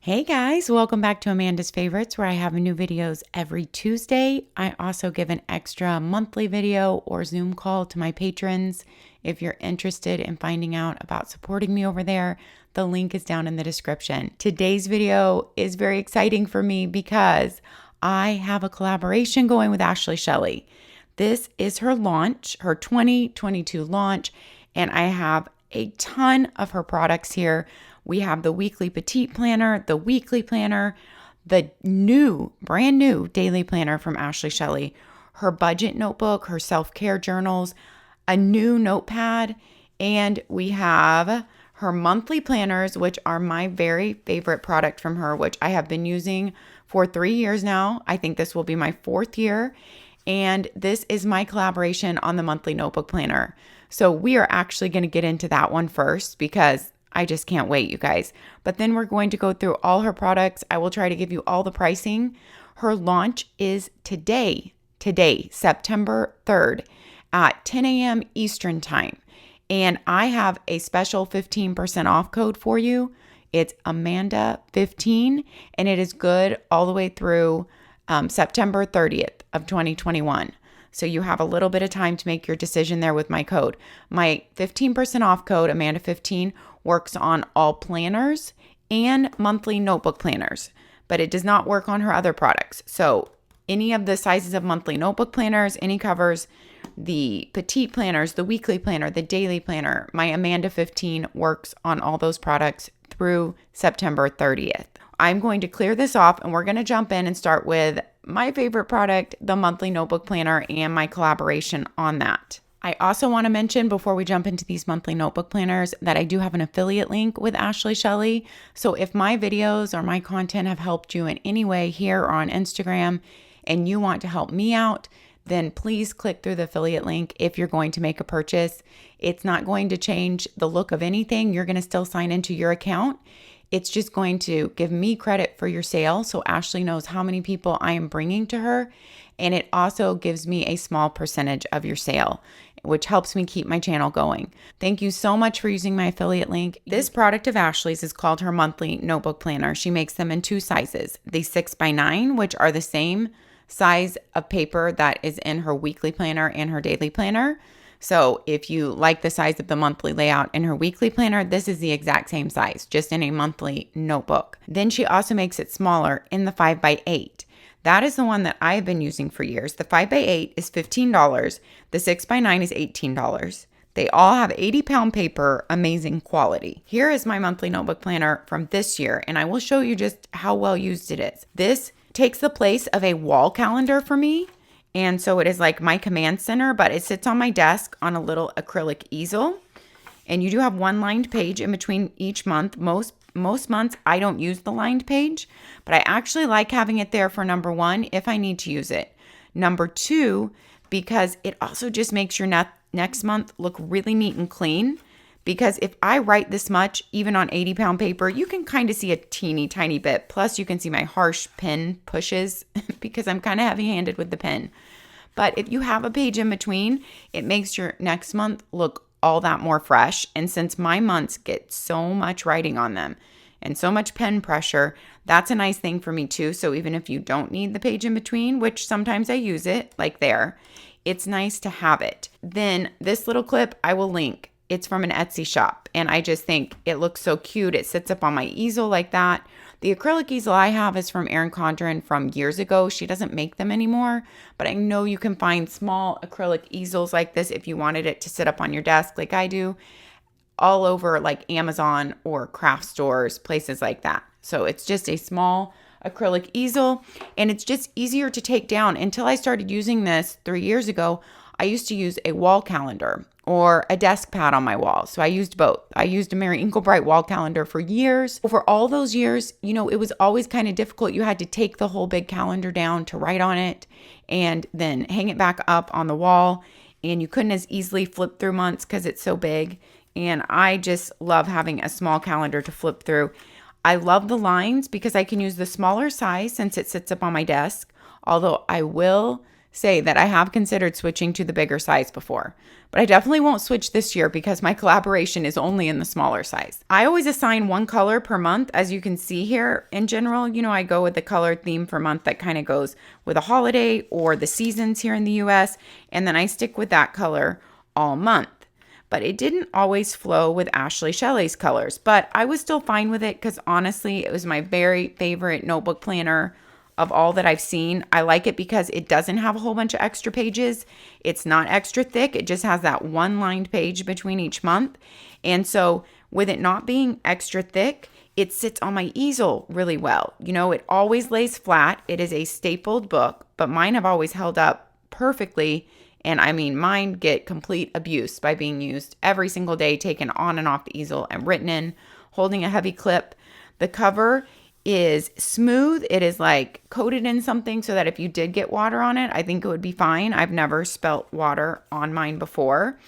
Hey guys, welcome back to Amanda's Favorites, where I have new videos every Tuesday. I also give an extra monthly video or Zoom call to my patrons. If you're interested in finding out about supporting me over there, the link is down in the description. Today's video is very exciting for me because I have a collaboration going with Shelly. This is her launch, her 2022 launch, and I have a ton of her products here. We have the weekly petite planner, the weekly planner, the brand new daily planner from Shelly, her budget notebook, her self-care journals, a new notepad, and we have her monthly planners, which are my very favorite product from her, which I have been using for 3 years now. I think this will be my 4th year. And this is my collaboration on the monthly notebook planner. So we are actually going to get into that one first because I just can't wait, you guys. But then we're going to go through all her products. I will try to give you all the pricing. Her launch is today, September 3rd at 10 a.m. Eastern time. And I have a special 15% off code for you. It's Amanda15, and it is good all the way through September 30th of 2021. So you have a little bit of time to make your decision there with my code. My 15% off code, Amanda15, works on all planners and monthly notebook planners, but it does not work on her other products. So any of the sizes of monthly notebook planners, any covers, the petite planners, the weekly planner, the daily planner, my Amanda15 works on all those products through September 30th. I'm going to clear this off and we're going to jump in and start with my favorite product, the monthly notebook planner, and my collaboration on that. I also want to mention before we jump into these monthly notebook planners that I do have an affiliate link with Shelly. So if my videos or my content have helped you in any way here or on Instagram and you want to help me out, then please click through the affiliate link if you're going to make a purchase. It's not going to change the look of anything. You're going to still sign into your account. It's just going to give me credit for your sale so Ashley knows how many people I am bringing to her. And it also gives me a small percentage of your sale, which helps me keep my channel going. Thank you so much for using my affiliate link. This product of Ashley's is called her monthly notebook planner. She makes them in 2 sizes, the 6x9, which are the same size of paper that is in her weekly planner and her daily planner. So if you like the size of the monthly layout in her weekly planner, this is the exact same size, just in a monthly notebook. Then she also makes it smaller in the 5x8. That is the one that I've been using for years. The 5x8 is $15. The 6x9 is $18. They all have 80-pound paper, amazing quality. Here is my monthly notebook planner from this year, and I will show you just how well used it is. This takes the place of a wall calendar for me. And so it is like my command center, but it sits on my desk on a little acrylic easel. And you do have one lined page in between each month. Most months I don't use the lined page, but I actually like having it there for number 1 if I need to use it. Number 2, because it also just makes your next month look really neat and clean. Because if I write this much, even on 80-pound paper, you can kind of see a teeny tiny bit. Plus, you can see my harsh pen pushes because I'm kind of heavy-handed with the pen. But if you have a page in between, it makes your next month look all that more fresh. And since my months get so much writing on them and so much pen pressure, that's a nice thing for me too. So even if you don't need the page in between, which sometimes I use it, like there, it's nice to have it. Then this little clip I will link. It's from an Etsy shop, and I just think it looks so cute. It sits up on my easel like that. The acrylic easel I have is from Erin Condren from years ago. She doesn't make them anymore, but I know you can find small acrylic easels like this if you wanted it to sit up on your desk like I do, all over like Amazon or craft stores, places like that. So it's just a small acrylic easel, and it's just easier to take down. Until I started using this 3 years ago, I used to use a wall calendar or a desk pad on my wall. So I used both. I used a Mary Inklebright wall calendar for years. For all those years, it was always kind of difficult. You had to take the whole big calendar down to write on it and then hang it back up on the wall. And you couldn't as easily flip through months because it's so big. And I just love having a small calendar to flip through. I love the lines because I can use the smaller size since it sits up on my desk. Although I will say that I have considered switching to the bigger size before, but I definitely won't switch this year because my collaboration is only in the smaller size. I always assign one color per month. As you can see here, in general, you know, I go with the color theme for month that kind of goes with a holiday or the seasons here in the US, and then I stick with that color all month. But it didn't always flow with Ashley Shelly's colors, but I was still fine with it because honestly, it was my very favorite notebook planner of all that I've seen. I like it because it doesn't have a whole bunch of extra pages. It's not extra thick. It just has that one lined page between each month. And so with it not being extra thick, it sits on my easel really well. You know, it always lays flat. It is a stapled book, but mine have always held up perfectly. And I mean, mine get complete abuse by being used every single day, taken on and off the easel and written in, holding a heavy clip. The cover is smooth. It is like coated in something so that if you did get water on it, I think it would be fine. I've never spelt water on mine before,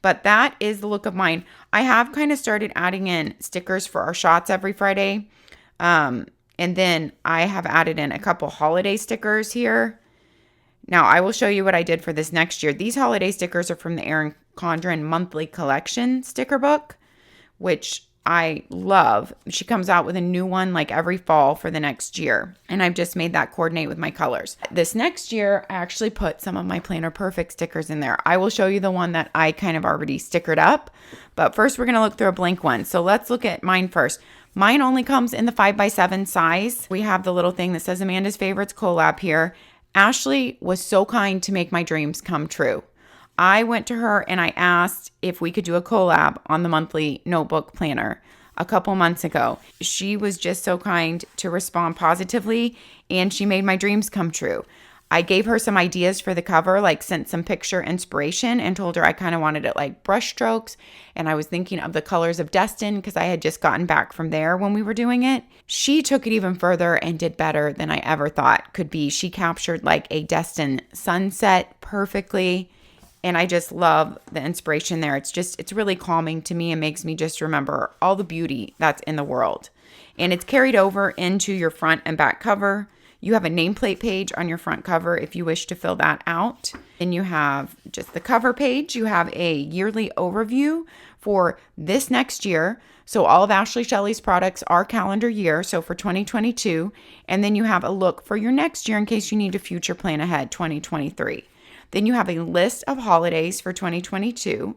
but that is the look of mine. I have kind of started adding in stickers for our shots every Friday. And then I have added in a couple holiday stickers here. Now I will show you what I did for this next year. These holiday stickers are from the Erin Condren monthly collection sticker book, which I love. She comes out with a new one like every fall for the next year. And I've just made that coordinate with my colors. This next year, I actually put some of my Planner Perfect stickers in there. I will show you the one that I kind of already stickered up. But first, we're going to look through a blank one. So let's look at mine first. Mine only comes in the 5x7 size. We have the little thing that says Amandasfavorites Collab here. Ashley was so kind to make my dreams come true. I went to her and I asked if we could do a collab on the monthly notebook planner a couple months ago. She was just so kind to respond positively, and she made my dreams come true. I gave her some ideas for the cover, like sent some picture inspiration and told her I kind of wanted it like brush strokes. And I was thinking of the colors of Destin because I had just gotten back from there when we were doing it. She took it even further and did better than I ever thought could be. She captured like a Destin sunset perfectly. And I just love the inspiration there. It's really calming to me and makes me just remember all the beauty that's in the world. And it's carried over into your front and back cover. You have a nameplate page on your front cover if you wish to fill that out. Then you have just the cover page. You have a yearly overview for this next year. So all of Ashley Shelly's products are calendar year, so for 2022. And then you have a look for your next year in case you need to future plan ahead, 2023. Then you have a list of holidays for 2022.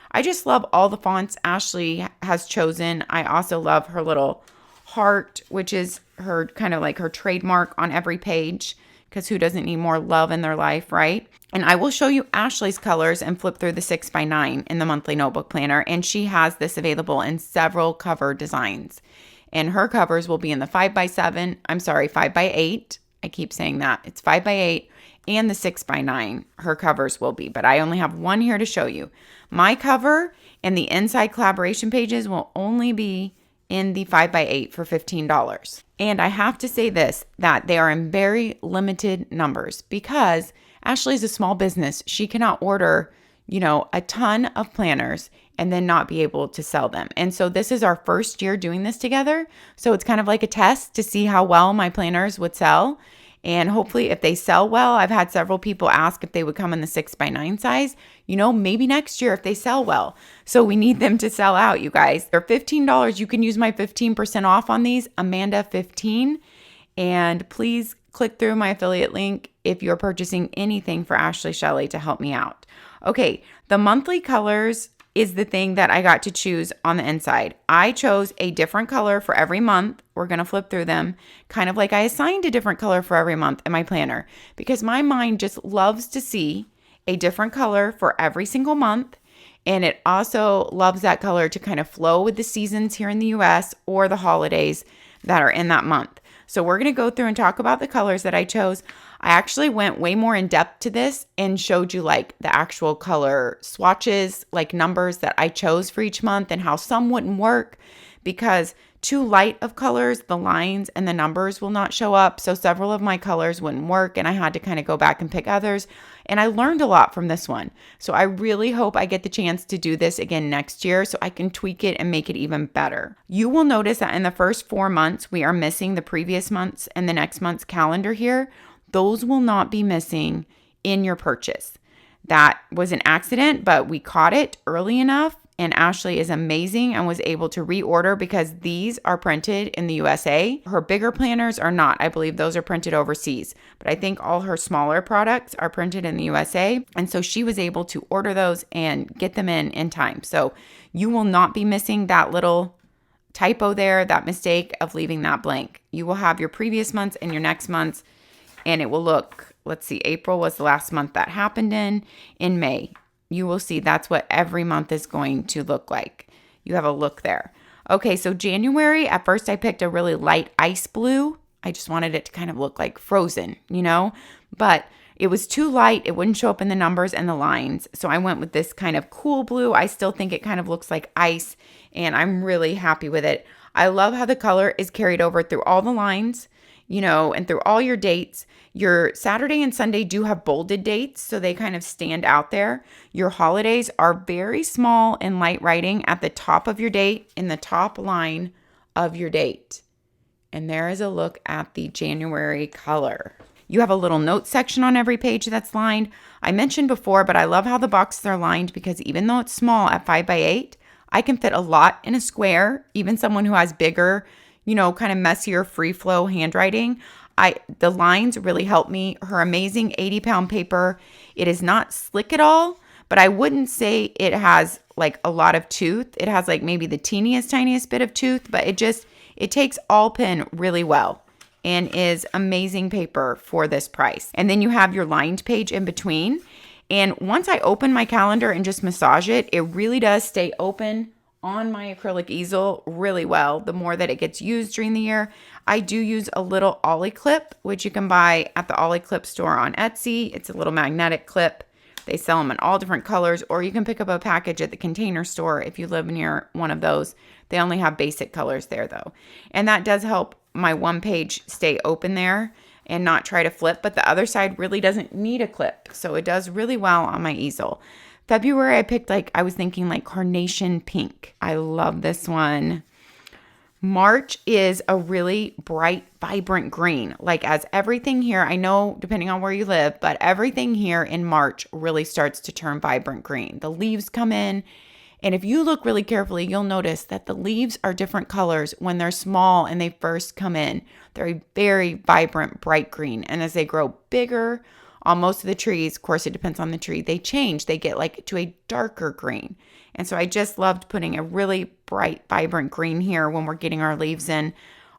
I just love all the fonts Ashley has chosen. I also love her little heart, which is her kind of like her trademark on every page, because who doesn't need more love in their life, right? And I will show you Ashley's colors and flip through the 6x9 in the monthly notebook planner. And she has this available in several cover designs. And her covers will be in the 5x7, 5x8. I keep saying that. It's 5x8. And the 6x9, her covers will be, but I only have one here to show you. My cover and the inside collaboration pages will only be in the 5x8 for $15. And I have to say this, that they are in very limited numbers because Ashley is a small business. She cannot order, a ton of planners and then not be able to sell them. And so this is our first year doing this together. So it's kind of like a test to see how well my planners would sell. And hopefully if they sell well, I've had several people ask if they would come in the 6x9 size, maybe next year if they sell well. So we need them to sell out, you guys. They're $15. You can use my 15% off on these, Amanda15. And please click through my affiliate link if you're purchasing anything for Ashley Shelly to help me out. Okay, the monthly colors is the thing that I got to choose on the inside. I chose a different color for every month. We're going to flip through them, kind of like I assigned a different color for every month in my planner because my mind just loves to see a different color for every single month. And it also loves that color to kind of flow with the seasons here in the US or the holidays that are in that month. So we're going to go through and talk about the colors that I chose. I actually went way more in depth to this and showed you like the actual color swatches, like numbers that I chose for each month and how some wouldn't work because too light of colors, the lines and the numbers will not show up. So several of my colors wouldn't work and I had to kind of go back and pick others. And I learned a lot from this one. So I really hope I get the chance to do this again next year so I can tweak it and make it even better. You will notice that in the first 4 months, we are missing the previous month's and the next month's calendar here. Those will not be missing in your purchase. That was an accident, but we caught it early enough. And Ashley is amazing and was able to reorder because these are printed in the USA. Her bigger planners are not. I believe those are printed overseas. But I think all her smaller products are printed in the USA. And so she was able to order those and get them in time. So you will not be missing that little typo there, that mistake of leaving that blank. You will have your previous months and your next months, and it will look, let's see, April was the last month that happened in May. You will see that's what every month is going to look like. You have a look there. Okay, so January, at first I picked a really light ice blue. I just wanted it to kind of look like frozen, you know, but it was too light. It wouldn't show up in the numbers and the lines. So I went with this kind of cool blue. I still think it kind of looks like ice, and I'm really happy with it. I love how the color is carried over through all the lines, you know, and through all your dates. Your Saturday and Sunday do have bolded dates, so they kind of stand out there. Your holidays are very small and light writing at the top of your date, in the top line of your date. And there is a look at the January color. You have a little note section on every page that's lined. I mentioned before, but I love how the boxes are lined because even though it's small at 5x8, I can fit a lot in a square. Even someone who has bigger, you know, kind of messier free flow handwriting, the lines really help me. Her amazing 80-pound paper, it is not slick at all, but I wouldn't say it has like a lot of tooth. It has like maybe the tiniest bit of tooth, but it takes all pen really well and is amazing paper for this price. And then you have your lined page in between. And once I open my calendar and just massage it, it really does stay open on my acrylic easel really well the more that it gets used during the year. I do use a little Ollie clip, which you can buy at the Ollie clip store on Etsy. It's a little magnetic clip. They sell them in all different colors, or you can pick up a package at the Container Store if you live near one of those. They only have basic colors there though. And that does help my one page stay open there and not try to flip, but the other side really doesn't need a clip. So it does really well on my easel. February, I picked I was thinking like carnation pink. I love this one. March is a really bright, vibrant green. Like as everything here, I know depending on where you live, but everything here in March really starts to turn vibrant green. The leaves come in, and if you look really carefully, you'll notice that the leaves are different colors when they're small and they first come in. They're a very vibrant, bright green. And as they grow bigger, on most of the trees, of course, it depends on the tree, they change. They get like to a darker green. And so I just loved putting a really bright, vibrant green here when we're getting our leaves in.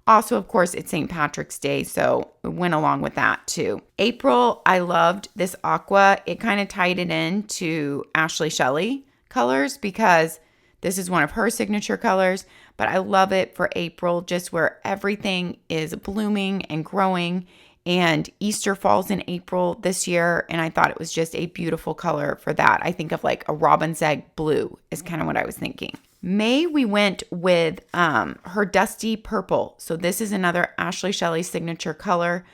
Also, of course, it's St. Patrick's Day, so it went along with that too. April, I loved this aqua. It kind of tied it into Ashley Shelly colors because this is one of her signature colors. But I love it for April, just where everything is blooming and growing. And Easter falls in April this year, and I thought it was just a beautiful color for that. I think of like a robin's egg blue is kind of what I was thinking. May, we went with her dusty purple. So this is another Ashley Shelly signature color.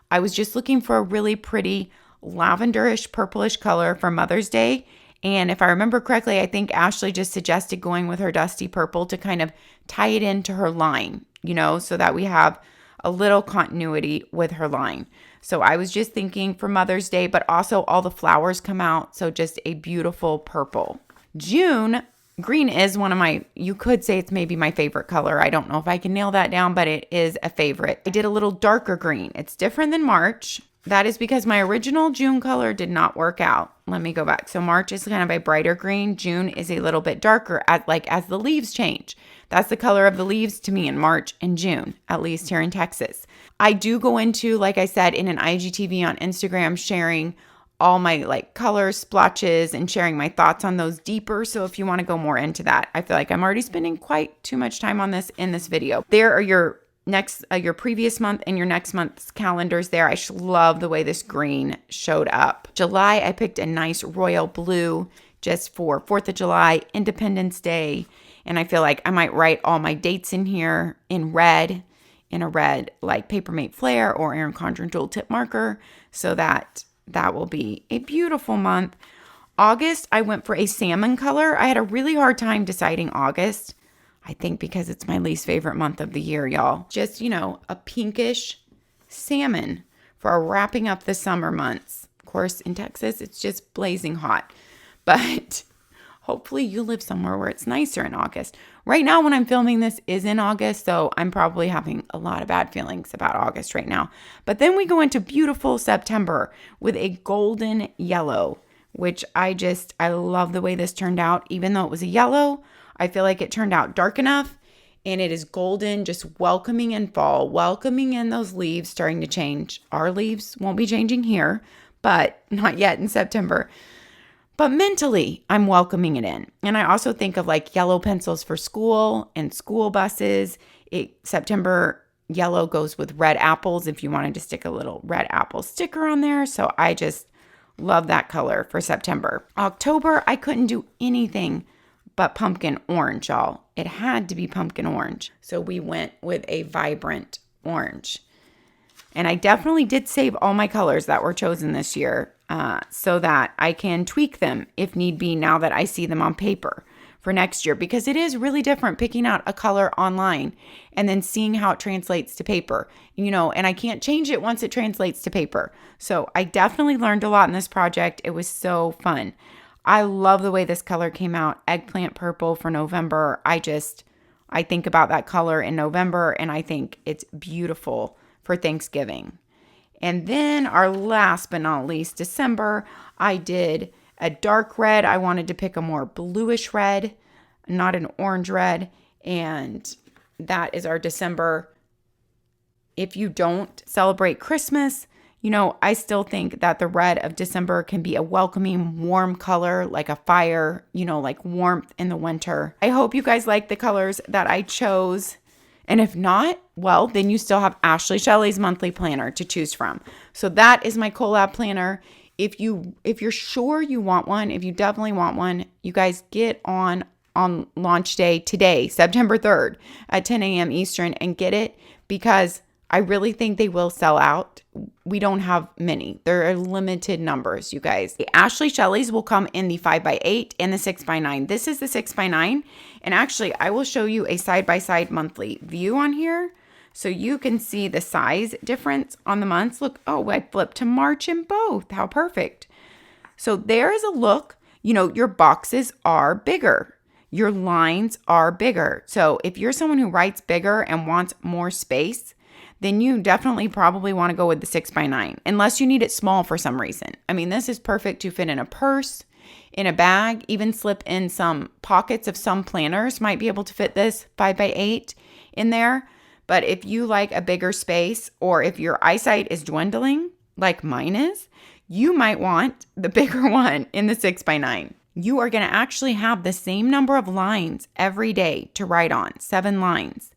I was just looking for a really pretty lavenderish purplish color for Mother's Day. And if I remember correctly, I think Ashley just suggested going with her dusty purple to kind of tie it into her line, you know, so that we have a little continuity with her line. So I was just thinking for Mother's Day, but also all the flowers come out. So just a beautiful purple. June, green is one of my, you could say it's maybe my favorite color. I don't know if I can nail that down, but it is a favorite. I did a little darker green. It's different than March. That is because my original June color did not work out. Let me go back. So March is kind of a brighter green. June is a little bit darker as the leaves change. That's the color of the leaves to me in March and June, at least here in Texas. I do go into, like I said, in an IGTV on Instagram, sharing all my colors, splotches, and sharing my thoughts on those deeper. So if you want to go more into that, I feel like I'm already spending quite too much time on this in this video. There are your previous month and your next month's calendars there. I love the way this green showed up. July, I picked a nice royal blue just for 4th of July, Independence Day. And I feel like I might write all my dates in here in red, in a red like Papermate Flare or Erin Condren dual tip marker, so that will be a beautiful month. August, I went for a salmon color. I had a really hard time deciding August. I think because it's my least favorite month of the year, y'all. Just, a pinkish salmon for wrapping up the summer months. course, in Texas, it's just blazing hot. But hopefully you live somewhere where it's nicer in August. Right now, when I'm filming this is in August, so I'm probably having a lot of bad feelings about August right now. But then we go into beautiful September with a golden yellow, which I love the way this turned out. Even though it was a yellow, I feel like it turned out dark enough. And it is golden, just welcoming in fall, welcoming in those leaves starting to change. Our leaves won't be changing here, but not yet in September. But mentally, I'm welcoming it in. And I also think of like yellow pencils for school and school buses. September yellow goes with red apples if you wanted to stick a little red apple sticker on there. So I just love that color for September. October, I couldn't do anything but pumpkin orange, y'all. It had to be pumpkin orange. So we went with a vibrant orange. And I definitely did save all my colors that were chosen this year so that I can tweak them if need be now that I see them on paper for next year. Because it is really different picking out a color online and then seeing how it translates to paper. And I can't change it once it translates to paper. So I definitely learned a lot in this project. It was so fun. I love the way this color came out. Eggplant purple for November. I think about that color in November and I think it's beautiful for Thanksgiving. And then our last but not least, December, I did a dark red. I wanted to pick a more bluish red, not an orange red. And that is our December. If you don't celebrate Christmas, I still think that the red of December can be a welcoming, warm color, like a fire, like warmth in the winter. I hope you guys like the colors that I chose. And if not, well, then you still have Ashley Shelly's monthly planner to choose from. So that is my collab planner. If you're sure you want one, if you definitely want one, you guys get on launch day today, September 3rd at 10 a.m. Eastern and get it because I really think they will sell out. We don't have many. There are limited numbers, you guys. The Ashley Shelly's will come in the 5x8 and the 6x9. This is the 6x9. And actually, I will show you a side-by-side monthly view on here so you can see the size difference on the months. Look, I flipped to March in both. How perfect. So there is a look. Your boxes are bigger. Your lines are bigger. So if you're someone who writes bigger and wants more space, then you definitely probably want to go with the 6x9, unless you need it small for some reason. I mean, this is perfect to fit in a purse, in a bag, even slip in some pockets of some planners might be able to fit this 5x8 in there. But if you like a bigger space or if your eyesight is dwindling, like mine is, you might want the bigger one in the 6x9. You are going to actually have the same number of lines every day to write on, 7 lines.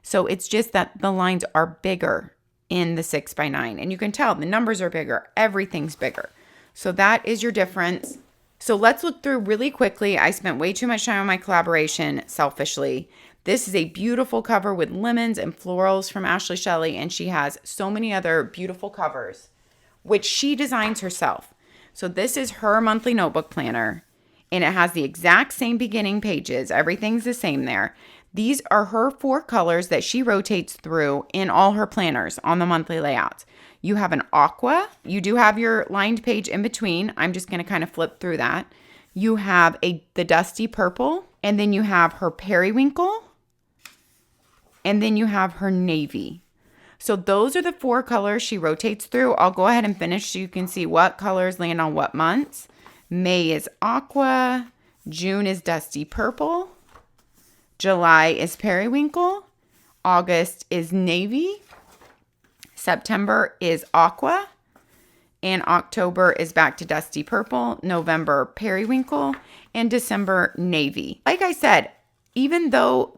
So it's just that the lines are bigger in the 6x9. And you can tell the numbers are bigger. Everything's bigger. So that is your difference. So let's look through really quickly. I spent way too much time on my collaboration selfishly. This is a beautiful cover with lemons and florals from Ashley Shelly. And she has so many other beautiful covers, which she designs herself. So this is her monthly notebook planner. And it has the exact same beginning pages. Everything's the same there. These are her 4 colors that she rotates through in all her planners on the monthly layouts. You have an aqua. You do have your lined page in between. I'm just going to kind of flip through that. You have the dusty purple, and then you have her periwinkle, and then you have her navy. So those are the 4 colors she rotates through. I'll go ahead and finish so you can see what colors land on what months. May is aqua. June is dusty purple. July is periwinkle. August is navy. September is aqua. And October is back to dusty purple. November, periwinkle. And December, navy. Like I said, even though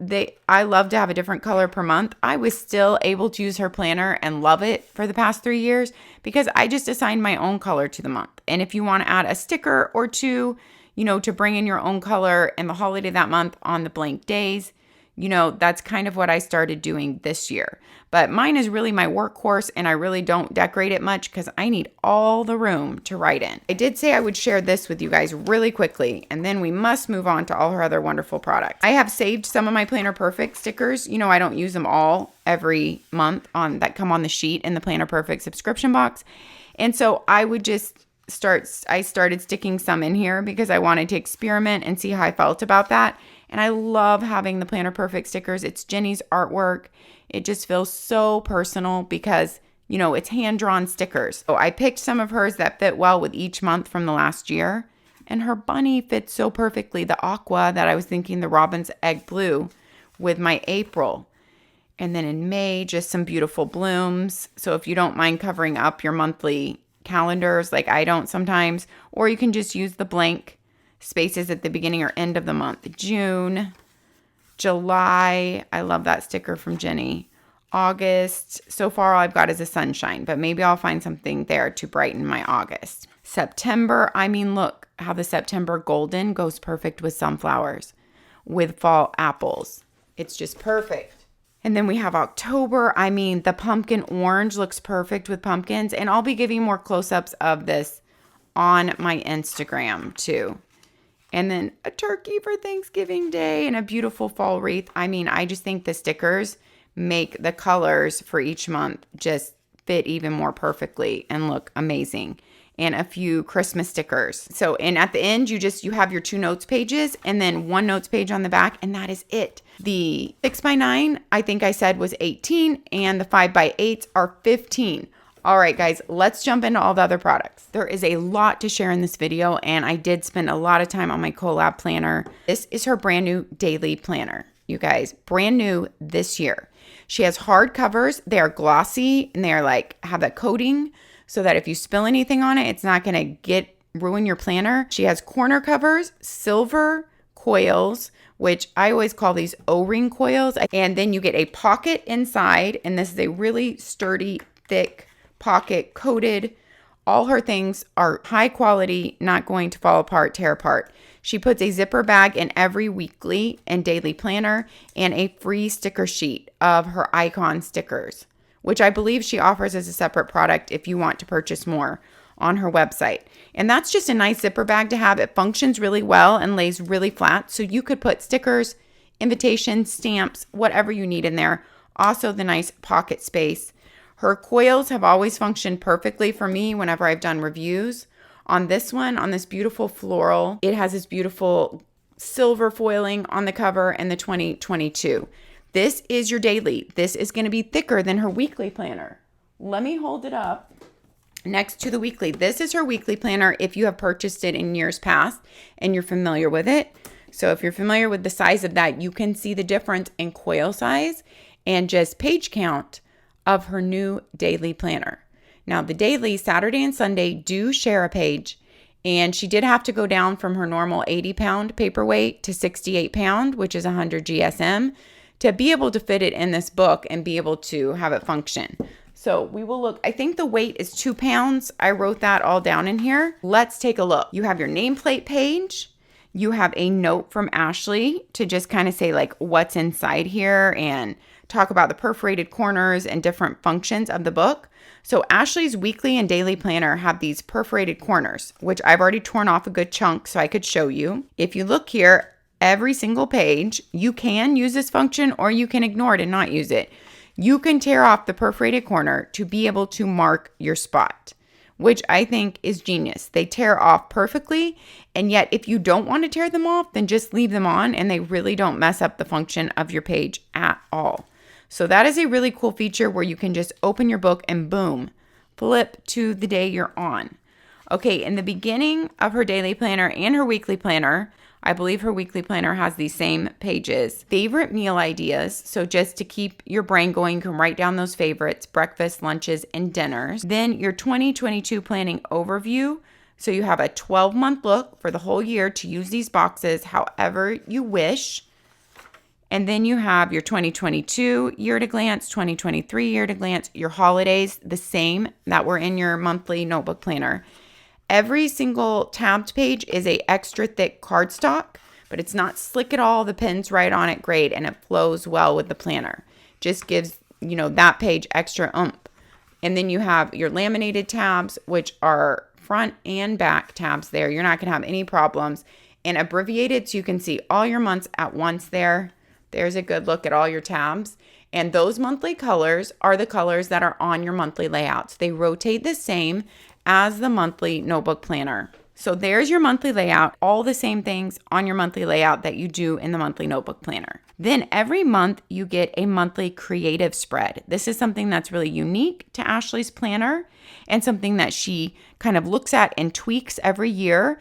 I love to have a different color per month, I was still able to use her planner and love it for the past 3 years because I just assigned my own color to the month. And if you want to add a sticker or two, to bring in your own color and the holiday that month on the blank days, that's kind of what I started doing this year. But mine is really my workhorse and I really don't decorate it much because I need all the room to write in. I did say I would share this with you guys really quickly and then we must move on to all her other wonderful products. I have saved some of my Planner Perfect stickers. I don't use them all every month that come on the sheet in the Planner Perfect subscription box. And so I would just I started sticking some in here because I wanted to experiment and see how I felt about that. And I love having the Planner Perfect stickers. It's Jenny's artwork. It just feels so personal because, you know, it's hand-drawn stickers. So I picked some of hers that fit well with each month from the last year. And her bunny fits so perfectly. The aqua that I was thinking, the robin's egg blue, with my April. And then in May, just some beautiful blooms. So if you don't mind covering up your monthly calendars, like I don't sometimes, or you can just use the blank spaces at the beginning or end of the month. June, July, I love that sticker from Jenny. August, so far all I've got is a sunshine, but maybe I'll find something there to brighten my August. September, I mean, look how the September golden goes perfect with sunflowers, with fall apples. It's just perfect. And then we have October. I mean, the pumpkin orange looks perfect with pumpkins, and I'll be giving more close-ups of this on my Instagram too. And then a turkey for Thanksgiving Day and a beautiful fall wreath. I mean, I just think the stickers make the colors for each month just fit even more perfectly and look amazing. And a few Christmas stickers. So, and at the end, you have your 2 notes pages and then 1 notes page on the back, and that is it. The 6x9, I think I said, was 18, and the 5x8s are 15. All right, guys, let's jump into all the other products. There is a lot to share in this video, and I did spend a lot of time on my Collab planner. This is her brand new daily planner, you guys, brand new this year. She has hard covers. They are glossy, and they are like, have that coating so that if you spill anything on it, it's not going to ruin your planner. She has corner covers, silver coils, which I always call these O-ring coils. And then you get a pocket inside, and this is a really sturdy, thick pocket coated. All her things are high quality, not going to fall apart, tear apart. She puts a zipper bag in every weekly and daily planner and a free sticker sheet of her icon stickers, which I believe she offers as a separate product if you want to purchase more on her website. And that's just a nice zipper bag to have. It functions really well and lays really flat. So you could put stickers, invitations, stamps, whatever you need in there. Also the nice pocket space. Her coils have always functioned perfectly for me whenever I've done reviews. On this one, on this beautiful floral, it has this beautiful silver foiling on the cover and the 2022. This is your daily. This is going to be thicker than her weekly planner. Let me hold it up next to the weekly. This is her weekly planner if you have purchased it in years past and you're familiar with it. So if you're familiar with the size of that, you can see the difference in coil size and just page count of her new daily planner. Now the daily, Saturday and Sunday, do share a page, and she did have to go down from her normal 80-pound paperweight to 68-pound, which is 100 GSM, to be able to fit it in this book and be able to have it function. So we will look, I think the weight is 2 pounds. I wrote that all down in here. Let's take a look. You have your nameplate page. You have a note from Ashley to just kind of say like what's inside here and talk about the perforated corners and different functions of the book. So Ashley's weekly and daily planner have these perforated corners, which I've already torn off a good chunk so I could show you. If you look here, every single page, you can use this function or you can ignore it and not use it. You can tear off the perforated corner to be able to mark your spot, which I think is genius. They tear off perfectly, and yet if you don't want to tear them off, then just leave them on and they really don't mess up the function of your page at all. So that is a really cool feature where you can just open your book and boom, flip to the day you're on. Okay, in the beginning of her daily planner and her weekly planner, I believe her weekly planner has these same pages. Favorite meal ideas. So just to keep your brain going, you can write down those favorites, breakfast, lunches, and dinners. Then your 2022 planning overview. So you have a 12-month look for the whole year to use these boxes however you wish. And then you have your 2022 year to glance, 2023 year to glance, your holidays, the same that were in your monthly notebook planner. Every single tabbed page is a extra thick cardstock, but it's not slick at all. The pen's right on it, great, and it flows well with the planner. Just gives, that page extra oomph. And then you have your laminated tabs, which are front and back tabs there. You're not going to have any problems. And abbreviated, so you can see all your months at once there. There's a good look at all your tabs. And those monthly colors are the colors that are on your monthly layouts. They rotate the same as the monthly notebook planner. So there's your monthly layout, all the same things on your monthly layout that you do in the monthly notebook planner. Then every month you get a monthly creative spread. This is something that's really unique to Ashley's planner and something that she kind of looks at and tweaks every year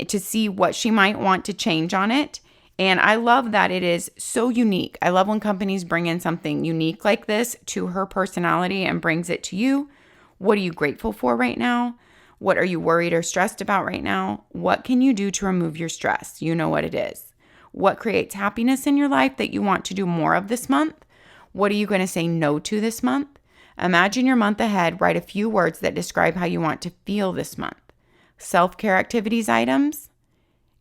to see what she might want to change on it. And I love that it is so unique. I love when companies bring in something unique like this to her personality and brings it to you. What are you grateful for right now? What are you worried or stressed about right now? What can you do to remove your stress? You know what it is. What creates happiness in your life that you want to do more of this month? What are you going to say no to this month? Imagine your month ahead. Write a few words that describe how you want to feel this month. Self-care activities items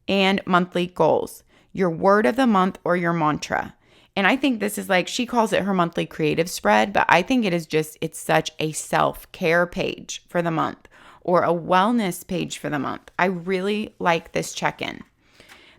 and monthly goals. Your word of the month or your mantra. And I think this is like, she calls it her monthly creative spread, but I think it is just, it's such a self-care page for the month or a wellness page for the month. I really like this check-in.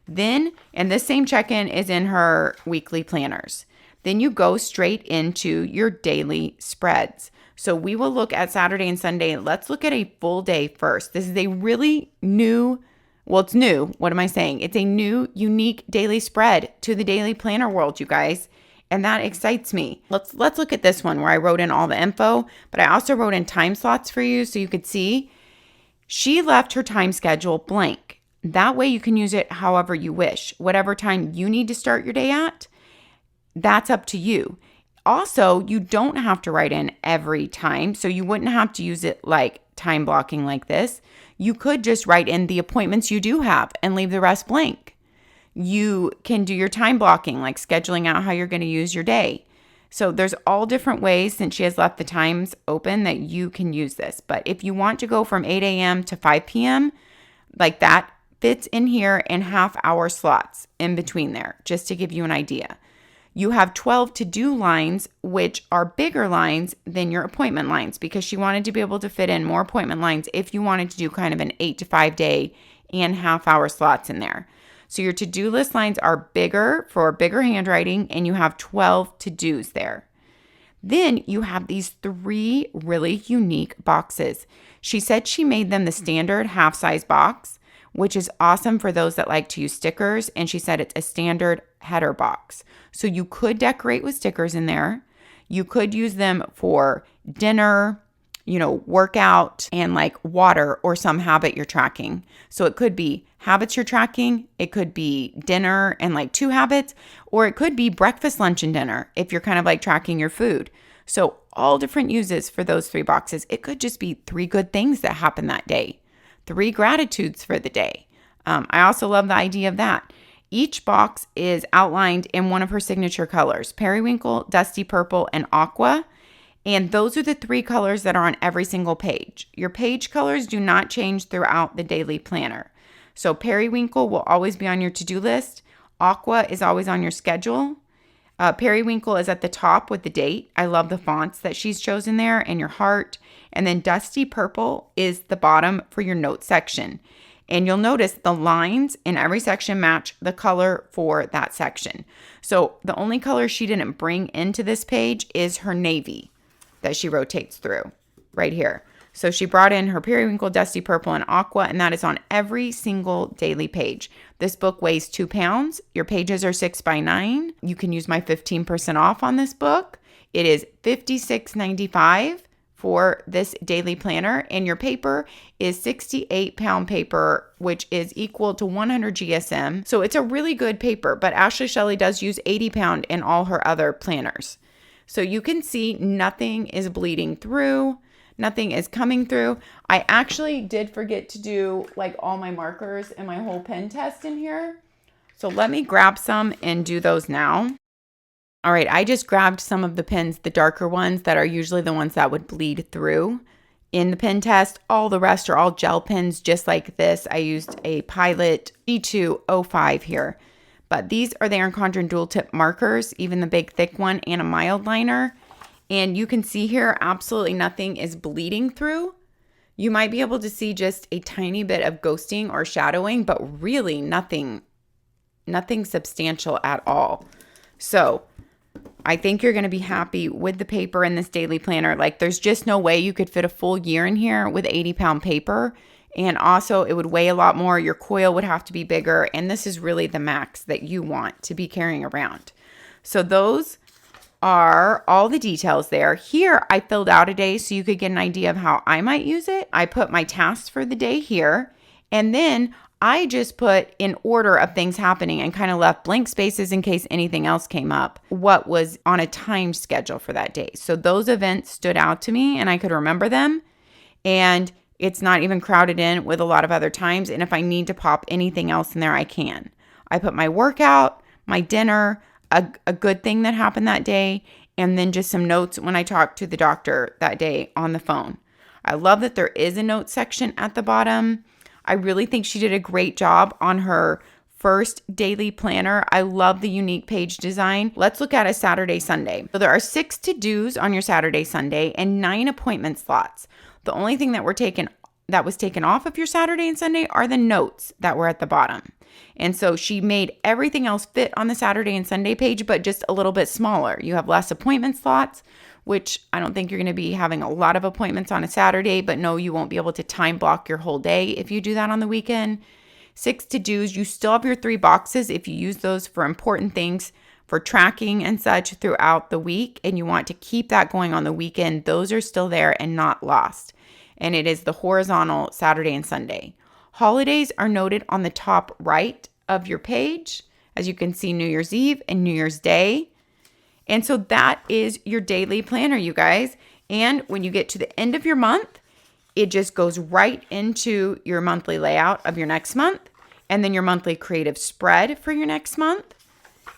Then, and this same check-in is in her weekly planners. Then you go straight into your daily spreads. So we will look at Saturday and Sunday. Let's look at a full day first. This is a really new, well, it's new. What am I saying? It's a new, unique daily spread to the daily planner world, you guys. And that excites me. Let's look at this one where I wrote in all the info, but I also wrote in time slots for you so you could see. She left her time schedule blank. That way you can use it however you wish. Whatever time you need to start your day at, that's up to you. Also, you don't have to write in every time, so you wouldn't have to use it like time blocking like this. You could just write in the appointments you do have and leave the rest blank. You can do your time blocking, like scheduling out how you're going to use your day. So there's all different ways, since she has left the times open, that you can use this. But if you want to go from 8 a.m. to 5 p.m., like that fits in here in half-hour slots in between there, just to give you an idea. You have 12 to-do lines, which are bigger lines than your appointment lines, because she wanted to be able to fit in more appointment lines if you wanted to do kind of an 8 to 5 day and half-hour slots in there. So your to-do list lines are bigger for bigger handwriting, and you have 12 to-dos there. Then you have these 3 really unique boxes. She said she made them the standard half-size box, which is awesome for those that like to use stickers. And she said it's a standard header box. So you could decorate with stickers in there. You could use them for dinner, workout, and like water or some habit you're tracking. So it could be habits you're tracking. It could be dinner and like 2 habits, or it could be breakfast, lunch, and dinner if you're kind of like tracking your food. So all different uses for those 3 boxes. It could just be 3 good things that happened that day, 3 gratitudes for the day. I also love the idea of that. Each box is outlined in one of her signature colors: periwinkle, dusty purple, and aqua. And those are the 3 colors that are on every single page. Your page colors do not change throughout the daily planner. So periwinkle will always be on your to-do list. Aqua is always on your schedule. Periwinkle is at the top with the date. I love the fonts that she's chosen there, and your heart. And then dusty purple is the bottom for your note section. And you'll notice the lines in every section match the color for that section. So the only color she didn't bring into this page is her navy that she rotates through right here. So she brought in her periwinkle, dusty purple, and aqua, and that is on every single daily page. This book weighs 2 pounds. Your pages are 6 by 9. You can use my 15% off on this book. It is $56.95 for this daily planner, and your paper is 68-pound paper, which is equal to 100 GSM. So it's a really good paper, but Ashley Shelly does use 80-pound in all her other planners. So you can see nothing is bleeding through. Nothing is coming through. I actually did forget to do like all my markers and my whole pen test in here. So let me grab some and do those now. All right, I just grabbed some of the pens, the darker ones that are usually the ones that would bleed through in the pen test. All the rest are all gel pens just like this. I used a Pilot G205 here. But these are the Erin Condren dual tip markers, even the big thick one, and a mild liner. And you can see here, absolutely nothing is bleeding through. You might be able to see just a tiny bit of ghosting or shadowing, but really nothing substantial at all. So I think you're going to be happy with the paper in this daily planner. Like, there's just no way you could fit a full year in here with 80-pound paper. And also, it would weigh a lot more. Your coil would have to be bigger. And this is really the max that you want to be carrying around. So those are all the details there. Here, I filled out a day so you could get an idea of how I might use it. I put my tasks for the day here. And then I just put in order of things happening and kind of left blank spaces in case anything else came up, what was on a time schedule for that day. So those events stood out to me and I could remember them. And it's not even crowded in with a lot of other times. And if I need to pop anything else in there, I can. I put my workout, my dinner, a good thing that happened that day, and then just some notes when I talked to the doctor that day on the phone. I love that there is a notes section at the bottom. I really think she did a great job on her first daily planner. I love the unique page design. Let's look at a Saturday, Sunday. So there are 6 to-dos on your Saturday, Sunday, and 9 appointment slots. The only thing that was taken off of your Saturday and Sunday are the notes that were at the bottom. And so she made everything else fit on the Saturday and Sunday page, but just a little bit smaller. You have less appointment slots, which I don't think you're going to be having a lot of appointments on a Saturday, but no, you won't be able to time block your whole day if you do that on the weekend. 6 to-dos, you still have your 3 boxes if you use those for important things, for tracking and such throughout the week, and you want to keep that going on the weekend. Those are still there and not lost. And it is the horizontal Saturday and Sunday. Holidays are noted on the top right of your page. As you can see, New Year's Eve and New Year's Day. And so that is your daily planner, you guys. And when you get to the end of your month, it just goes right into your monthly layout of your next month, and then your monthly creative spread for your next month,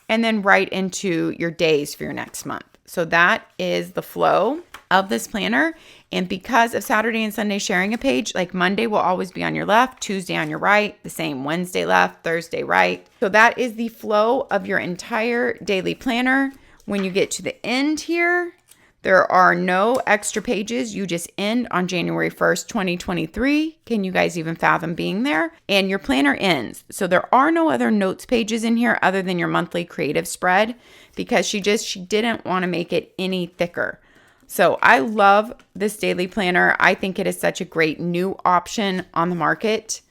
and then right into your days for your next month. So that is the flow of this planner. And because of Saturday and Sunday sharing a page, like Monday will always be on your left, Tuesday on your right, the same Wednesday left, Thursday right. So that is the flow of your entire daily planner. When you get to the end here, there are no extra pages. You just end on January 1st, 2023. Can you guys even fathom being there? And your planner ends. So there are no other notes pages in here other than your monthly creative spread, because she didn't want to make it any thicker. So I love this daily planner. I think it is such a great new option on the market.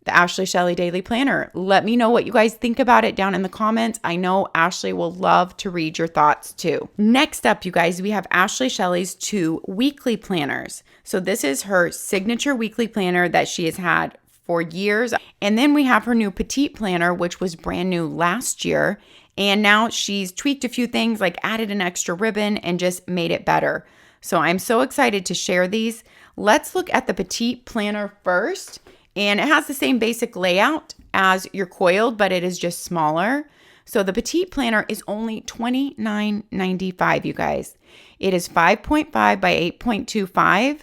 The Ashley Shelly Daily Planner. Let me know what you guys think about it down in the comments. I know Ashley will love to read your thoughts too. Next up, you guys, we have Ashley Shelly's 2 weekly planners. So this is her signature weekly planner that she has had for years. And then we have her new Petite planner, which was brand new last year. And now she's tweaked a few things, like added an extra ribbon and just made it better. So I'm so excited to share these. Let's look at the Petite planner first. And it has the same basic layout as your Coiled, but it is just smaller. So the Petite planner is only $29.95, you guys. It is 5.5 by 8.25,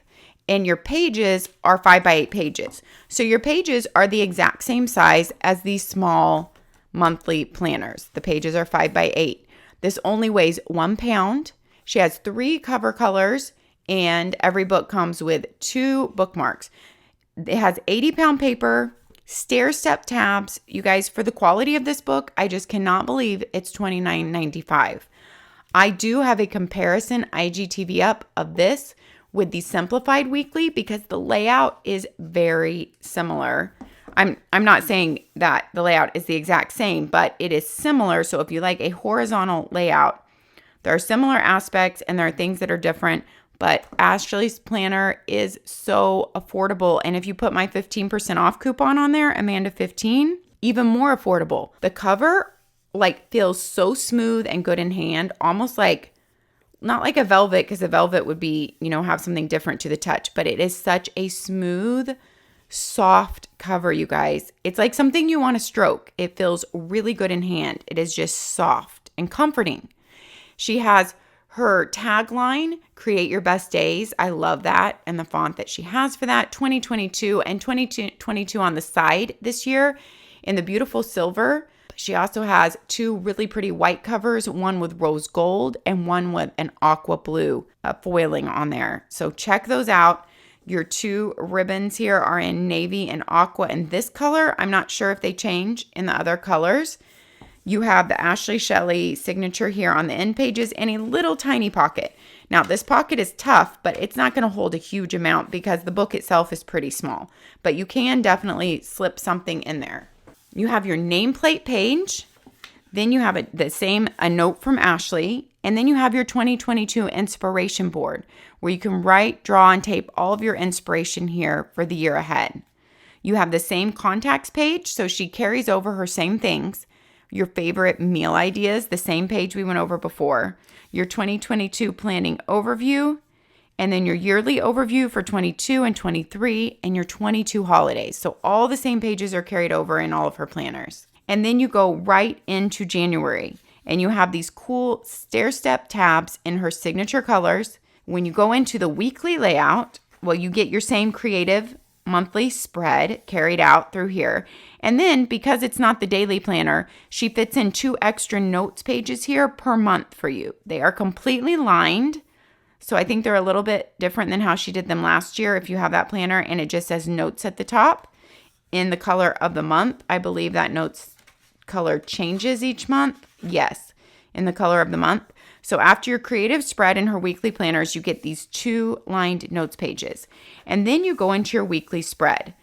and your pages are 5 by 8 pages. So your pages are the exact same size as these small monthly planners. The pages are 5 by 8. This only weighs 1 pound. She has 3 cover colors, and every book comes with 2 bookmarks. It has 80-pound paper, stair-step tabs. You guys, for the quality of this book, I just cannot believe it's $29.95. I do have a comparison IGTV up of this with the Simplified Weekly because the layout is very similar. I'm not saying that the layout is the exact same, but it is similar. So if you like a horizontal layout, there are similar aspects and there are things that are different. But Ashley's planner is so affordable. And if you put my 15% off coupon on there, Amanda15, even more affordable. The cover feels so smooth and good in hand, almost like, not like a velvet, because a velvet would be, have something different to the touch, but it is such a smooth, soft cover, you guys. It's like something you want to stroke. It feels really good in hand. It is just soft and comforting. She has her tagline, create your best days. I love that. And the font that she has for that, 2022 and 2022 on the side this year in the beautiful silver. She also has 2 really pretty white covers, one with rose gold and one with an aqua blue foiling on there. So check those out. Your 2 ribbons here are in navy and aqua and this color. I'm not sure if they change in the other colors. You have the Ashley Shelly signature here on the end pages and a little tiny pocket. Now, this pocket is tough, but it's not going to hold a huge amount because the book itself is pretty small. But you can definitely slip something in there. You have your nameplate page. Then you have a note from Ashley. And then you have your 2022 inspiration board where you can write, draw, and tape all of your inspiration here for the year ahead. You have the same contacts page, so she carries over her same things. Your favorite meal ideas, the same page we went over before. Your 2022 planning overview, and then your yearly overview for 22 and 23, and your 22 holidays. So all the same pages are carried over in all of her planners. And then you go right into January, and you have these cool stair-step tabs in her signature colors. When you go into the weekly layout, well, you get your same creative monthly spread carried out through here. And then because it's not the daily planner, she fits in 2 extra notes pages here per month for you. They are completely lined. So I think they're a little bit different than how she did them last year if you have that planner, and it just says notes at the top in the color of the month. I believe that notes color changes each month. Yes, in the color of the month. So after your creative spread in her weekly planners, you get these 2 lined notes pages. And then you go into your weekly spread.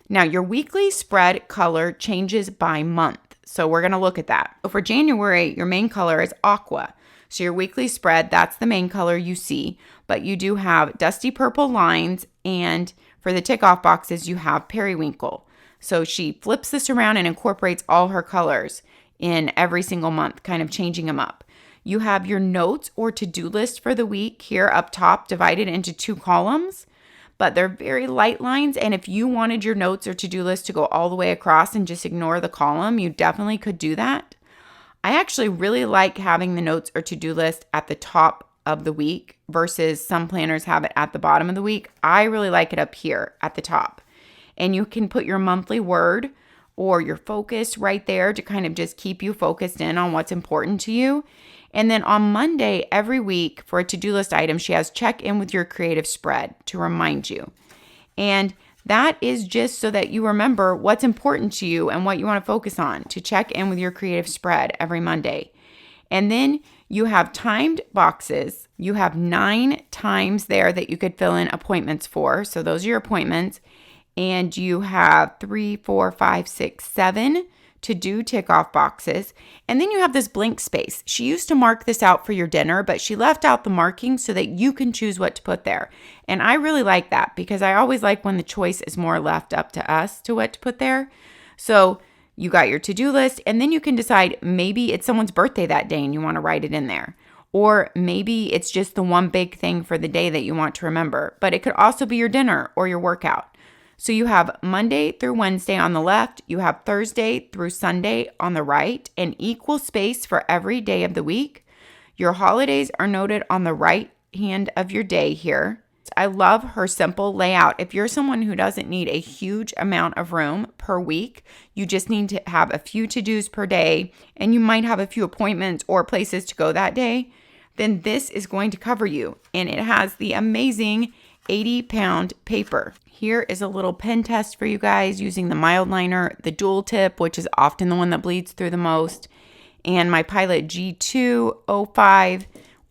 Now, your weekly spread color changes by month. So we're going to look at that. So for January, your main color is aqua. So your weekly spread, that's the main color you see. But you do have dusty purple lines, and for the tick off boxes, you have periwinkle. So she flips this around and incorporates all her colors in every single month, kind of changing them up. You have your notes or to-do list for the week here up top, divided into 2 columns, but they're very light lines. And if you wanted your notes or to-do list to go all the way across and just ignore the column, you definitely could do that. I actually really like having the notes or to-do list at the top of the week versus some planners have it at the bottom of the week. I really like it up here at the top. And you can put your monthly word or your focus right there to kind of just keep you focused in on what's important to you. And then on Monday every week for a to-do list item, she has check in with your creative spread to remind you. And that is just so that you remember what's important to you and what you want to focus on, to check in with your creative spread every Monday. And then you have timed boxes. You have 9 times there that you could fill in appointments for. So those are your appointments. And you have 3, 4, 5, 6, 7 to-do tick-off boxes. And then you have this blank space. She used to mark this out for your dinner, but she left out the marking so that you can choose what to put there. And I really like that because I always like when the choice is more left up to us to what to put there. So you got your to-do list, and then you can decide maybe it's someone's birthday that day and you want to write it in there. Or maybe it's just the one big thing for the day that you want to remember. But it could also be your dinner or your workout. So you have Monday through Wednesday on the left, you have Thursday through Sunday on the right, and equal space for every day of the week. Your holidays are noted on the right hand of your day here. I love her simple layout. If you're someone who doesn't need a huge amount of room per week, you just need to have a few to-dos per day, and you might have a few appointments or places to go that day, then this is going to cover you. And it has the amazing 80-pound paper. Here is a little pen test for you guys using the mild liner, the dual tip, which is often the one that bleeds through the most, and my Pilot G205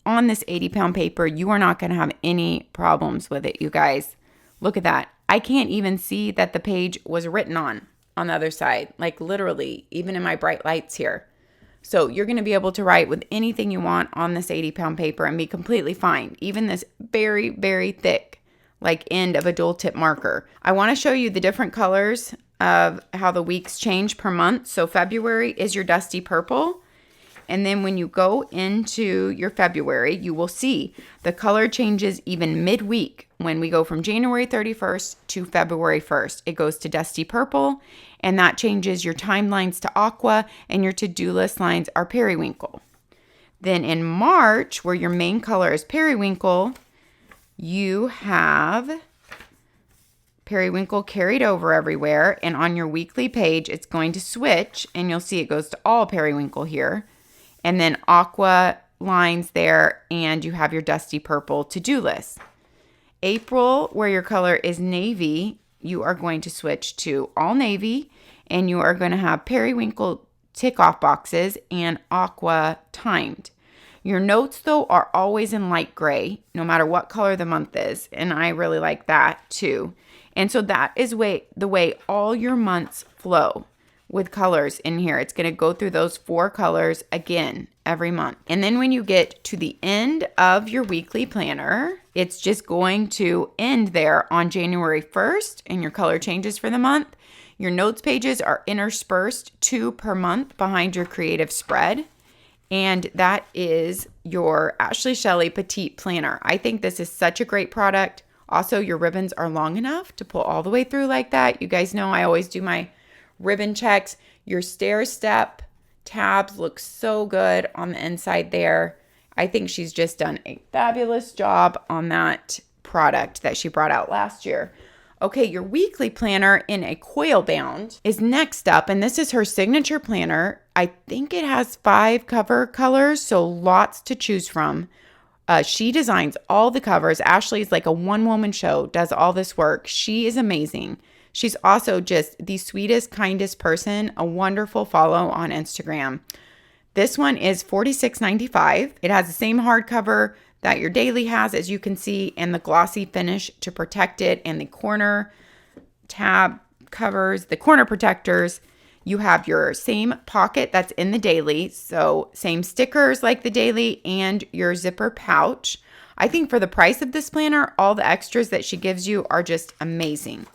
on this 80-pound paper. You are not going to have any problems with it, you guys. Look at that. I can't even see that the page was written on the other side, like literally, even in my bright lights here. So you're going to be able to write with anything you want on this 80-pound paper and be completely fine. Even this very, very thick, like end of a dual tip marker. I want to show you the different colors of how the weeks change per month. So February is your dusty purple. And then when you go into your February, you will see the color changes even midweek. When we go from January 31st to February 1st, it goes to dusty purple, and that changes your timelines to aqua, and your to-do list lines are periwinkle. Then in March, where your main color is periwinkle, you have periwinkle carried over everywhere, and on your weekly page, it's going to switch, and you'll see it goes to all periwinkle here, and then aqua lines there, and you have your dusty purple to-do list. April, where your color is navy, you are going to switch to all navy, and you are going to have periwinkle tick off boxes, and aqua timed. Your notes, though, are always in light gray, no matter what color the month is. And I really like that too. And so that is the way all your months flow with colors in here. It's going to go through those 4 colors again every month. And then when you get to the end of your weekly planner, it's just going to end there on January 1st, and your color changes for the month. Your notes pages are interspersed 2 per month behind your creative spread. And that is your Ashley Shelly Petite Planner. I think this is such a great product. Also, your ribbons are long enough to pull all the way through like that. You guys know I always do my ribbon checks. Your stair step tabs look so good on the inside there. I think she's just done a fabulous job on that product that she brought out last year. Okay, your weekly planner in a coil bound is next up, and this is her signature planner. I think it has 5 cover colors, so lots to choose from. She designs all the covers. Ashley's like a one-woman show, does all this work. She is amazing. She's also just the sweetest, kindest person, a wonderful follow on Instagram. This one is $46.95. It has the same hardcover that your daily has, as you can see, and the glossy finish to protect it, and the corner tab covers, the corner protectors. You have your same pocket that's in the daily, so same stickers like the daily, and your zipper pouch. I think for the price of this planner, all the extras that she gives you are just amazing.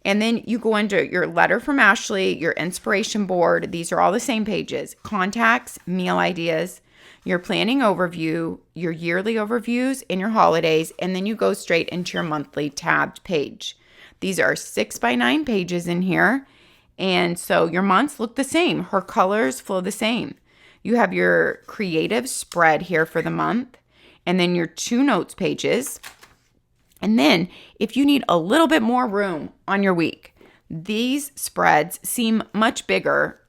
And then you go into your letter from Ashley, your inspiration board. These are all the same pages. Contacts, meal ideas, your planning overview, your yearly overviews, and your holidays. And then you go straight into your monthly tabbed page. These are 6x9 pages in here. And so your months look the same. Her colors flow the same. You have your creative spread here for the month. And then your 2 notes pages. And then if you need a little bit more room on your week, these spreads seem much bigger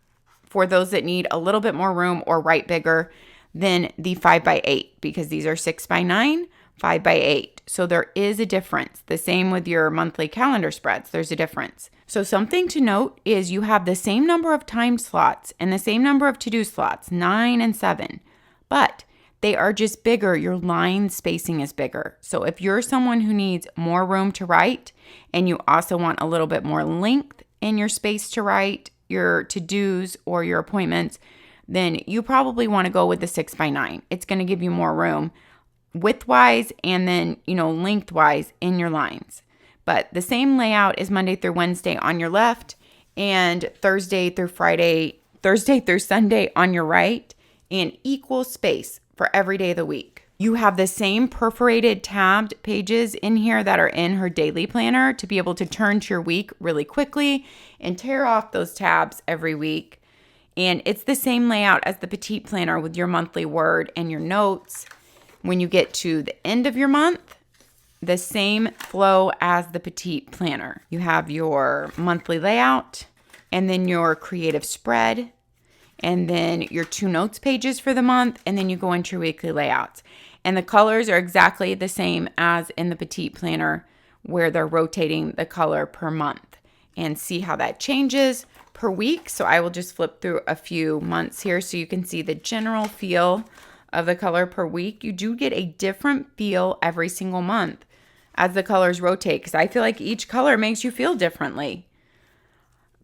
for those that need a little bit more room or write bigger than the 5x8, because these are 6x9, 5x8. So there is a difference. The same with your monthly calendar spreads. There's a difference. So something to note is you have the same number of time slots and the same number of to-do slots, 9 and 7, but they are just bigger. Your line spacing is bigger. So if you're someone who needs more room to write, and you also want a little bit more length in your space to write your to-dos or your appointments, then you probably want to go with the 6x9. It's going to give you more room width-wise and then, lengthwise in your lines. But the same layout is Monday through Wednesday on your left, and Thursday through Sunday on your right, and equal space for every day of the week. You have the same perforated tabbed pages in here that are in her daily planner to be able to turn to your week really quickly and tear off those tabs every week. And it's the same layout as the Petite Planner with your monthly word and your notes. When you get to the end of your month, the same flow as the Petite Planner. You have your monthly layout, and then your creative spread, and then your 2 notes pages for the month, and then you go into your weekly layouts. And the colors are exactly the same as in the Petite Planner, where they're rotating the color per month. And see how that changes per week. So I will just flip through a few months here so you can see the general feel of the color per week. You do get a different feel every single month as the colors rotate, because I feel like each color makes you feel differently.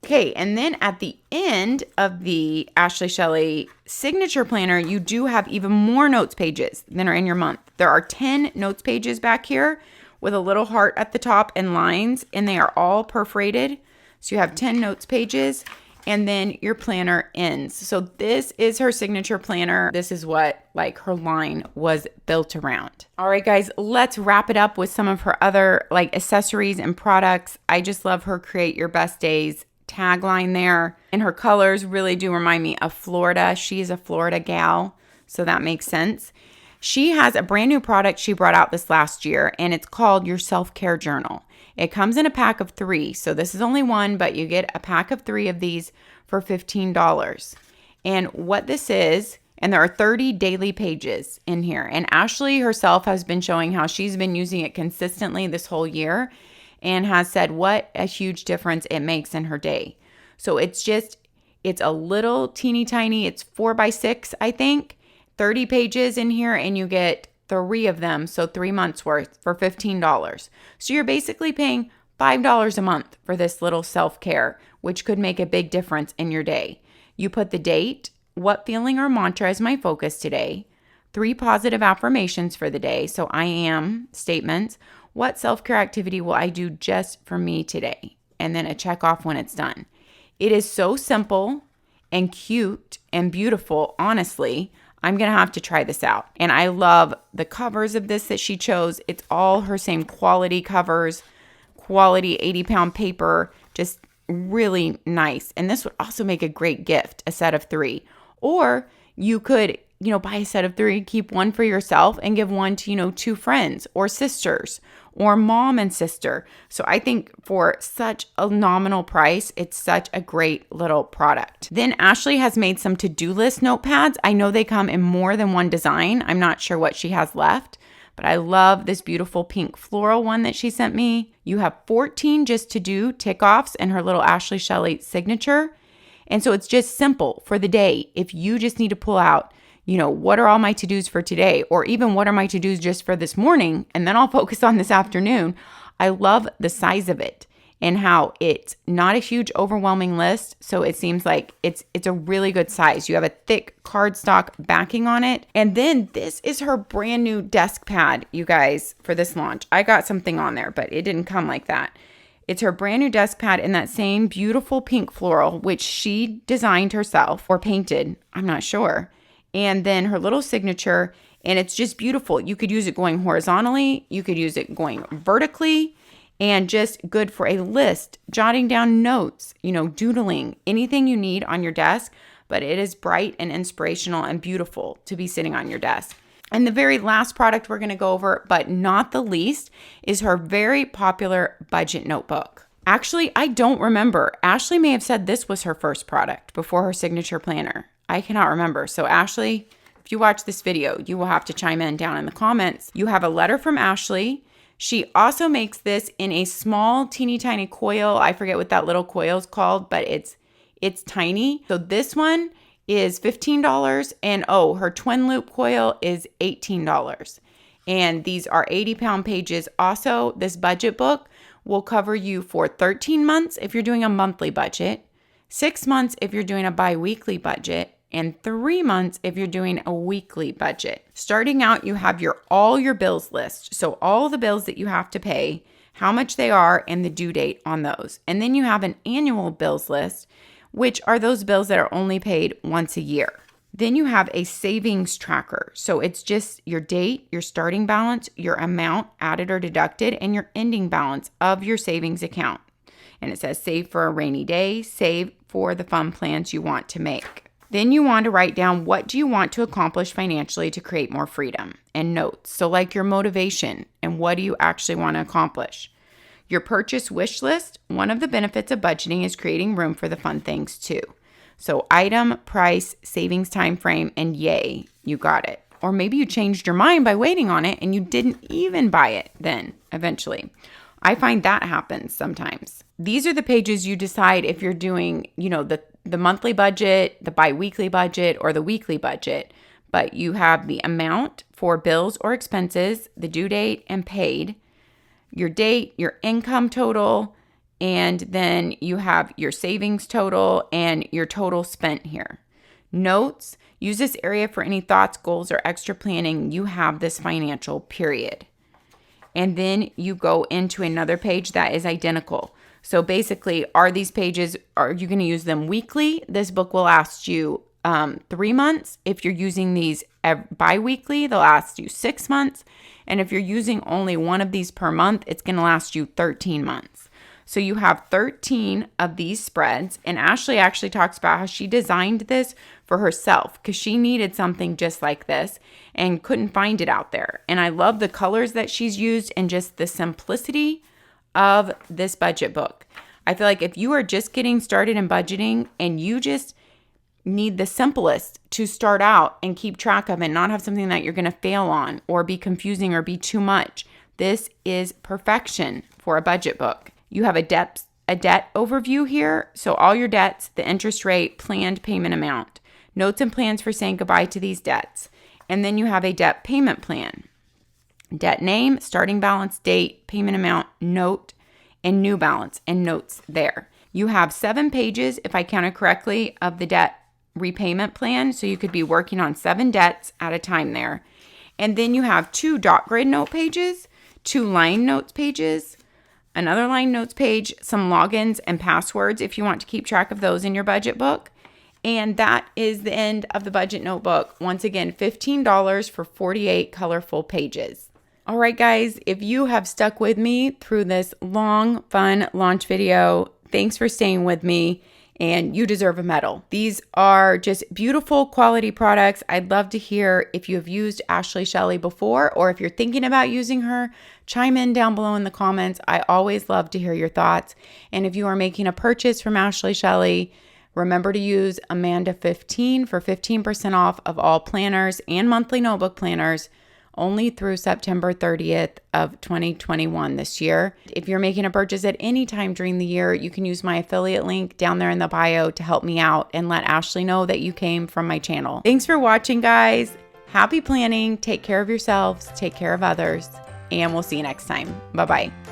Okay, and then at the end of the Ashley Shelly signature planner, you do have even more notes pages than are in your month. There are 10 notes pages back here with a little heart at the top and lines, and they are all perforated. So you have 10 notes pages, and then your planner ends. So this is her signature planner. This is what her line was built around. All right, guys, let's wrap it up with some of her other accessories and products. I just love her Create Your Best Days tagline there. And her colors really do remind me of Florida. She's a Florida gal, so that makes sense. She has a brand new product she brought out this last year, and it's called your self-care journal. It comes in a pack of 3. So this is only one, but you get a pack of 3 of these for $15. And what this is, and there are 30 daily pages in here. And Ashley herself has been showing how she's been using it consistently this whole year and has said what a huge difference it makes in her day. So it's It's a little teeny tiny. It's 4x6, I think. 30 pages in here, and you get 3 of them. So 3 months worth for $15. So you're basically paying $5 a month for this little self-care, which could make a big difference in your day. You put the date, what feeling or mantra is my focus today, 3 positive affirmations for the day. So I am statements. What self-care activity will I do just for me today? And then a check off when it's done. It is so simple and cute and beautiful. Honestly, I'm going to have to try this out. And I love the covers of this that she chose. It's all her same quality covers, quality 80-pound paper, just really nice. And this would also make a great gift, a set of 3. Or you could, buy a set of 3, keep one for yourself and give one to, 2 friends or sisters or mom and sister. So I think for such a nominal price, it's such a great little product. Then Ashley has made some to-do list notepads. I know they come in more than one design. I'm not sure what she has left, but I love this beautiful pink floral one that she sent me. You have 14 just to do tick offs and her little Ashley Shelly signature. And so it's just simple for the day. If you just need to pull out, what are all my to-dos for today? Or even what are my to-dos just for this morning? And then I'll focus on this afternoon. I love the size of it and how it's not a huge overwhelming list. So it seems like it's a really good size. You have a thick cardstock backing on it. And then this is her brand new desk pad, you guys, for this launch. I got something on there, but it didn't come like that. It's her brand new desk pad in that same beautiful pink floral, which she designed herself or painted. I'm not sure. And then her little signature, and it's just beautiful. You could use it going horizontally. You could use it going vertically, and just good for a list, jotting down notes, doodling, anything you need on your desk. But it is bright and inspirational and beautiful to be sitting on your desk. And the very last product we're going to go over, but not the least, is her very popular budget notebook. Actually, I don't remember. Ashley may have said this was her first product before her signature planner. I cannot remember. So Ashley, if you watch this video, you will have to chime in down in the comments. You have a letter from Ashley. She also makes this in a small, teeny tiny coil. I forget what that little coil is called, but it's tiny. So this one is $15, and her twin loop coil is $18. And these are 80-pound pages. Also, this budget book will cover you for 13 months if you're doing a monthly budget, 6 months if you're doing a bi-weekly budget, and 3 months if you're doing a weekly budget. Starting out, you have all your bills list. So all the bills that you have to pay, how much they are, and the due date on those. And then you have an annual bills list, which are those bills that are only paid once a year. Then you have a savings tracker. So it's just your date, your starting balance, your amount added or deducted, and your ending balance of your savings account. And it says save for a rainy day, save for the fun plans you want to make. Then you want to write down what do you want to accomplish financially to create more freedom, and notes. So like your motivation and what do you actually want to accomplish. Your purchase wish list. One of the benefits of budgeting is creating room for the fun things too. So item, price, savings time frame, and yay, you got it. Or maybe you changed your mind by waiting on it and you didn't even buy it then eventually. I find that happens sometimes. These are the pages you decide if you're doing, the monthly budget, the bi-weekly budget, or the weekly budget. But you have the amount for bills or expenses, the due date, and paid, your date, your income total, and then you have your savings total and your total spent here. Notes, use this area for any thoughts, goals, or extra planning you have this financial period. And then you go into another page that is identical. So basically, are you going to use them weekly? This book will last you 3 months. If you're using these bi-weekly, they'll last you 6 months. And if you're using only one of these per month, it's going to last you 13 months. So you have 13 of these spreads. And Ashley actually talks about how she designed this for herself because she needed something just like this and couldn't find it out there. And I love the colors that she's used and just the simplicity of this budget book. I feel like if you are just getting started in budgeting and you just need the simplest to start out and keep track of and not have something that you're going to fail on or be confusing or be too much, this is perfection for a budget book. You have a a debt overview here. So all your debts, the interest rate, planned payment amount, notes and plans for saying goodbye to these debts. And then you have a debt payment plan. Debt name, starting balance, date, payment amount, note, and new balance and notes there. You have 7 pages, if I counted correctly, of the debt repayment plan. So you could be working on 7 debts at a time there. And then you have 2 dot grid note pages, 2 line notes pages, another line notes page, some logins and passwords if you want to keep track of those in your budget book. And that is the end of the budget notebook. Once again, $15 for 48 colorful pages. All right, guys, if you have stuck with me through this long, fun launch video, thanks for staying with me, and you deserve a medal. These are just beautiful quality products. I'd love to hear if you have used Ashley Shelly before, or if you're thinking about using her, chime in down below in the comments. I always love to hear your thoughts. And if you are making a purchase from Ashley Shelly, remember to use Amanda15 for 15% off of all planners and monthly notebook planners, only through September 30th of 2021 this year. If you're making a purchase at any time during the year, you can use my affiliate link down there in the bio to help me out and let Ashley know that you came from my channel. Thanks for watching, guys. Happy planning. Take care of yourselves, take care of others, and we'll see you next time. Bye-bye.